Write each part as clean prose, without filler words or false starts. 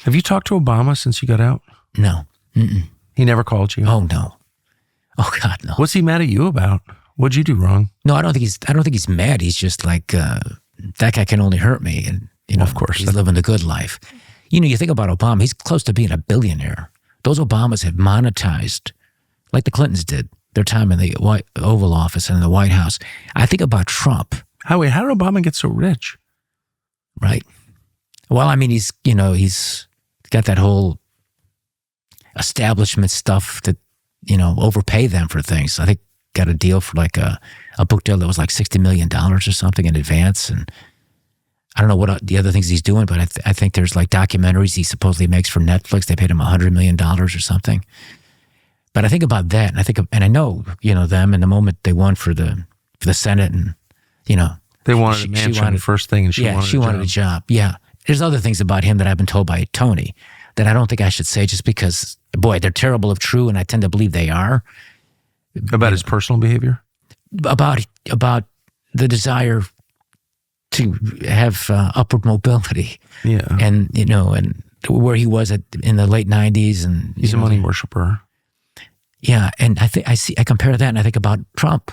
Have you talked to Obama since you got out? No. Mm-mm. He never called you? Oh, no. Oh, God, no. What's he mad at you about? What'd you do wrong? No, I don't think he's mad. He's just like, that guy can only hurt me. And, of course. He's living the good life. You think about Obama, he's close to being a billionaire. Those Obamas have monetized, like the Clintons did, their time in the Oval Office and in the White House. I think about Trump. How did Obama get so rich? Right. Well, I mean, he's got that whole establishment stuff that, overpay them for things. I think got a deal for like a book deal that was like $60 million or something in advance. And I don't know what the other things he's doing, but I think there's like documentaries he supposedly makes for Netflix. They paid him $100 million or something. But I think about that, and I know, them, and the moment they won for the Senate, and they wanted a mansion first thing, and she wanted a job. Yeah, there's other things about him that I've been told by Tony that I don't think I should say, just because, boy, they're terrible if true, and I tend to believe they are. About his personal behavior, about the desire to have upward mobility. Yeah, and and where he was in the late '90s, and he's a money worshiper. Yeah, and I compare that, and I think about Trump,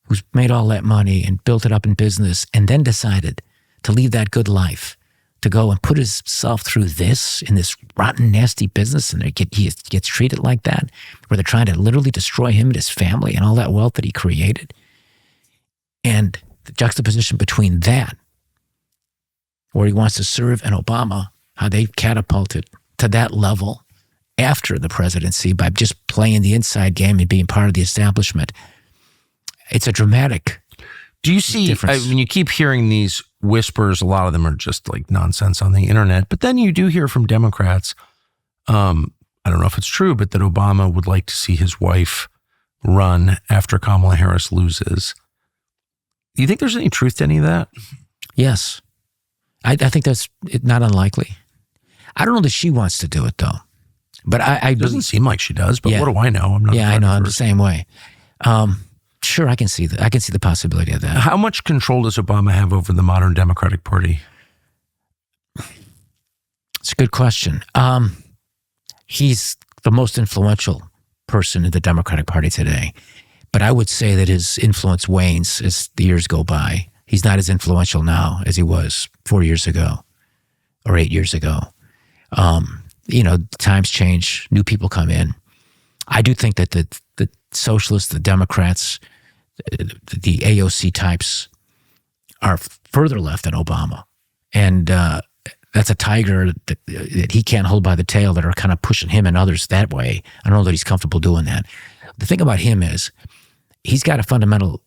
who's made all that money and built it up in business, and then decided to leave that good life to go and put himself through this in this rotten, nasty business, and he gets treated like that, where they're trying to literally destroy him and his family and all that wealth that he created. And the juxtaposition between that, where he wants to serve, and Obama, how they catapulted to that level after the presidency by just playing the inside game and being part of the establishment. It's a dramatic Do you see, when you keep hearing these whispers, a lot of them are just like nonsense on the internet, but then you do hear from Democrats, I don't know if it's true, but that Obama would like to see his wife run after Kamala Harris loses. Do you think there's any truth to any of that? Yes. I think that's not unlikely. I don't know that she wants to do it, though. But it doesn't seem like she does, but what do I know? I'm not. Yeah, I know. I'm the same way. Sure, I can see that. I can see the possibility of that. How much control does Obama have over the modern Democratic Party? It's a good question. He's the most influential person in the Democratic Party today. But I would say that his influence wanes as the years go by. He's not as influential now as he was 4 years ago or 8 years ago. Times change, new people come in. I do think that the socialists, the Democrats, the AOC types are further left than Obama. And that's a tiger that he can't hold by the tail, that are kind of pushing him and others that way. I don't know that he's comfortable doing that. The thing about him is he's got a fundamental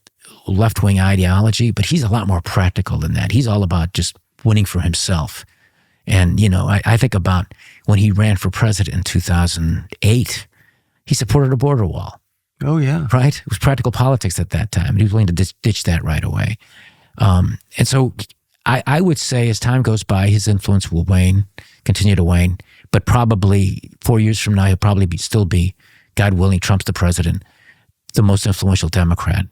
left-wing ideology, but he's a lot more practical than that. He's all about just winning for himself. And, I think about when he ran for president in 2008, he supported a border wall. Oh, yeah. Right? It was practical politics at that time. And he was willing to ditch that right away. And so I would say as time goes by, his influence will continue to wane. But probably 4 years from now, he'll probably still be, God willing, Trump's the president, the most influential Democrat.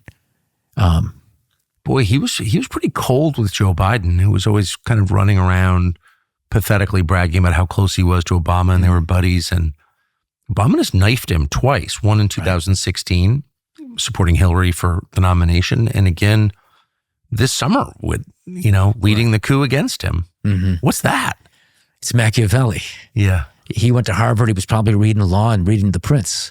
Boy, he was pretty cold with Joe Biden, who was always kind of running around pathetically bragging about how close he was to Obama, and they were buddies. And Obama just knifed him twice, one in 2016, supporting Hillary for the nomination, and again this summer with, leading the coup against him. Mm-hmm. What's that? It's Machiavelli. Yeah. He went to Harvard. He was probably reading law and reading The Prince,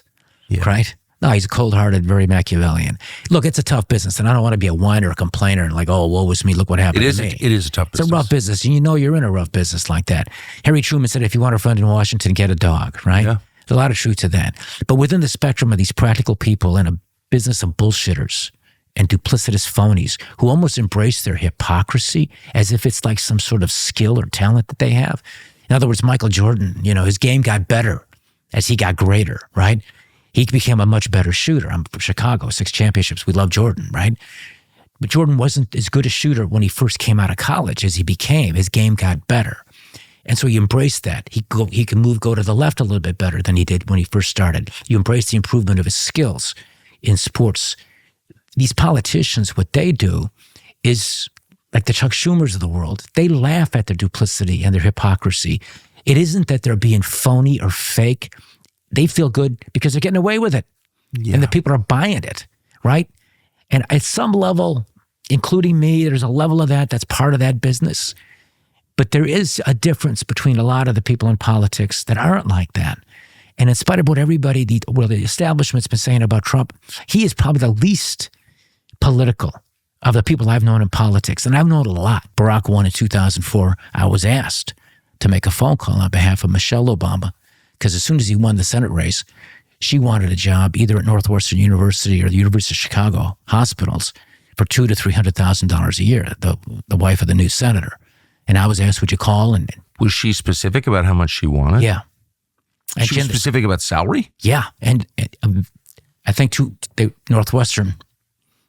right? No, he's cold-hearted, very Machiavellian. Look, it's a tough business, and I don't want to be a whiner or complainer and like, oh, woe was me, look what happened to me. It is a tough business. It's a rough business, and you're in a rough business like that. Harry Truman said, if you want a friend in Washington, get a dog, right? Yeah. There's a lot of truth to that. But within the spectrum of these practical people in a business of bullshitters and duplicitous phonies who almost embrace their hypocrisy as if it's like some sort of skill or talent that they have. In other words, Michael Jordan, his game got better as he got greater, right? He became a much better shooter. I'm from Chicago, 6 championships. We love Jordan, right? But Jordan wasn't as good a shooter when he first came out of college as he became. His game got better. And so he embraced that. He can go to the left a little bit better than he did when he first started. You embrace the improvement of his skills in sports. These politicians, what they do is like the Chuck Schumers of the world. They laugh at their duplicity and their hypocrisy. It isn't that they're being phony or fake. They feel good because they're getting away with it. Yeah. And the people are buying it, right? And at some level, including me, there's a level of that's part of that business. But there is a difference between a lot of the people in politics that aren't like that. And in spite of what everybody, the establishment's been saying about Trump, he is probably the least political of the people I've known in politics. And I've known a lot. Barack won in 2004. I was asked to make a phone call on behalf of Michelle Obama because as soon as he won the Senate race, she wanted a job either at Northwestern University or the University of Chicago hospitals for $200,000 to $300,000 a year, the wife of the new senator. And I was asked, would you call? And was she specific about how much she wanted? Yeah. And she was specific about salary? Yeah. And I think Northwestern,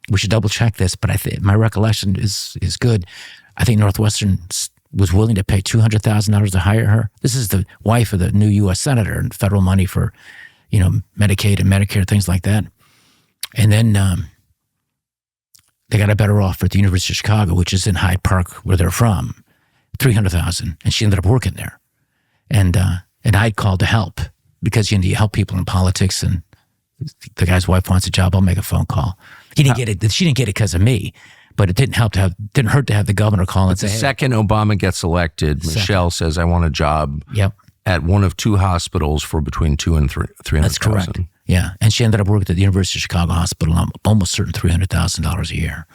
we should double check this, but my recollection is good. I think Northwestern was willing to pay $200,000 to hire her. This is the wife of the new U.S. senator and federal money for, Medicaid and Medicare, things like that. And then they got a better offer at the University of Chicago, which is in Hyde Park, where they're from, $300,000, and she ended up working there. And I'd called to help because you help people in politics, and the guy's wife wants a job. I'll make a phone call. He didn't get it. She didn't get it because of me, but it didn't hurt to have the governor call and say, the second Obama gets elected, Michelle says, I want a job at one of two hospitals for between $200,000 and $300,000. That's correct. Yeah. And she ended up working at the University of Chicago Hospital. I'm almost certain $300,000 a year.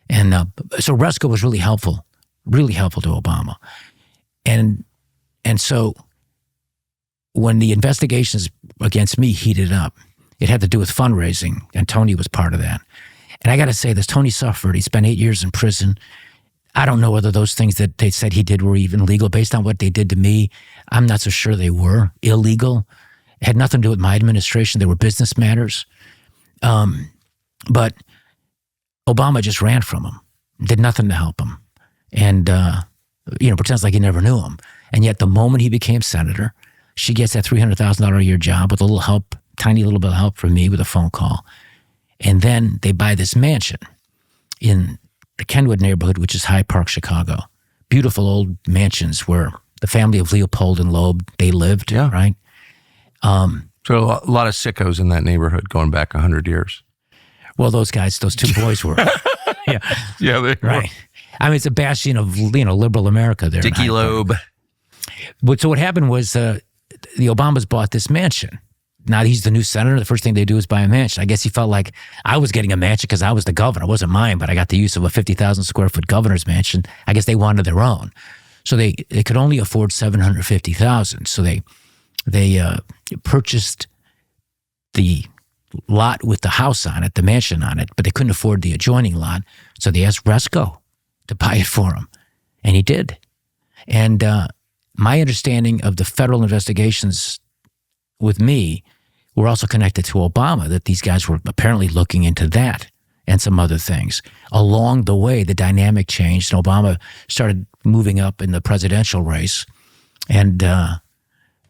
And so Resco was really helpful to Obama. And so when the investigations against me heated up, it had to do with fundraising, and Tony was part of that. And I got to say this, Tony suffered. He spent 8 years in prison. I don't know whether those things that they said he did were even legal. Based on what they did to me, I'm not so sure they were illegal. It had nothing to do with my administration. They were business matters. But Obama just ran from him, did nothing to help him, and pretends like he never knew him. And yet the moment he became senator, she gets that $300,000 a year job with a little help, tiny little bit of help from me with a phone call. And then they buy this mansion in the Kenwood neighborhood, which is Hyde Park, Chicago. Beautiful old mansions where the family of Leopold and Loeb, they lived, right? So a lot of sickos in that neighborhood going back 100 years. Well, those two boys were. Yeah, they right. were. I mean, it's a bastion of liberal America there. Dickie Loeb. So what happened was the Obamas bought this mansion. Now he's the new senator. The first thing they do is buy a mansion. I guess he felt like I was getting a mansion because I was the governor. It wasn't mine, but I got the use of a 50,000 square foot governor's mansion. I guess they wanted their own. So they could only afford $750,000. So they purchased the lot with the house on it, the mansion on it, but they couldn't afford the adjoining lot. So they asked Resco to buy it for them. And he did. And my understanding of the federal investigations with me were also connected to Obama, that these guys were apparently looking into that and some other things. Along the way, the dynamic changed, and Obama started moving up in the presidential race. And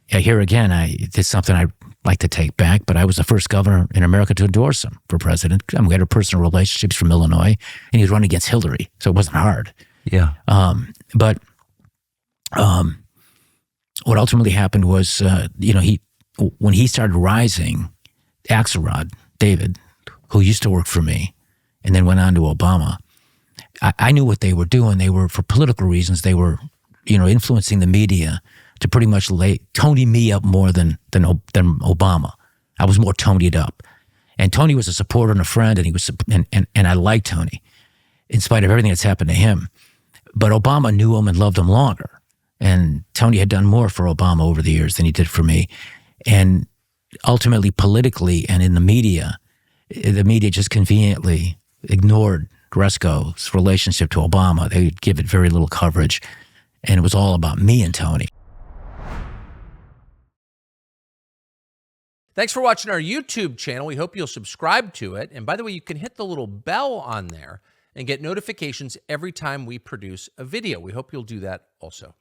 here again, I did something I'd like to take back, but I was the first governor in America to endorse him for president. We had a personal relationship from Illinois, and he was running against Hillary, so it wasn't hard. Yeah. But what ultimately happened was, when he started rising, Axelrod, David, who used to work for me and then went on to Obama, I knew what they were doing. They were, for political reasons, they were, influencing the media to pretty much Tony me up more than Obama. I was more Tony'd up. And Tony was a supporter and a friend, and I liked Tony in spite of everything that's happened to him. But Obama knew him and loved him longer. And Tony had done more for Obama over the years than he did for me. And ultimately, politically and in the media just conveniently ignored Resco's relationship to Obama. They would give it very little coverage. And it was all about me and Tony. Thanks for watching our YouTube channel. We hope you'll subscribe to it. And by the way, you can hit the little bell on there and get notifications every time we produce a video. We hope you'll do that also.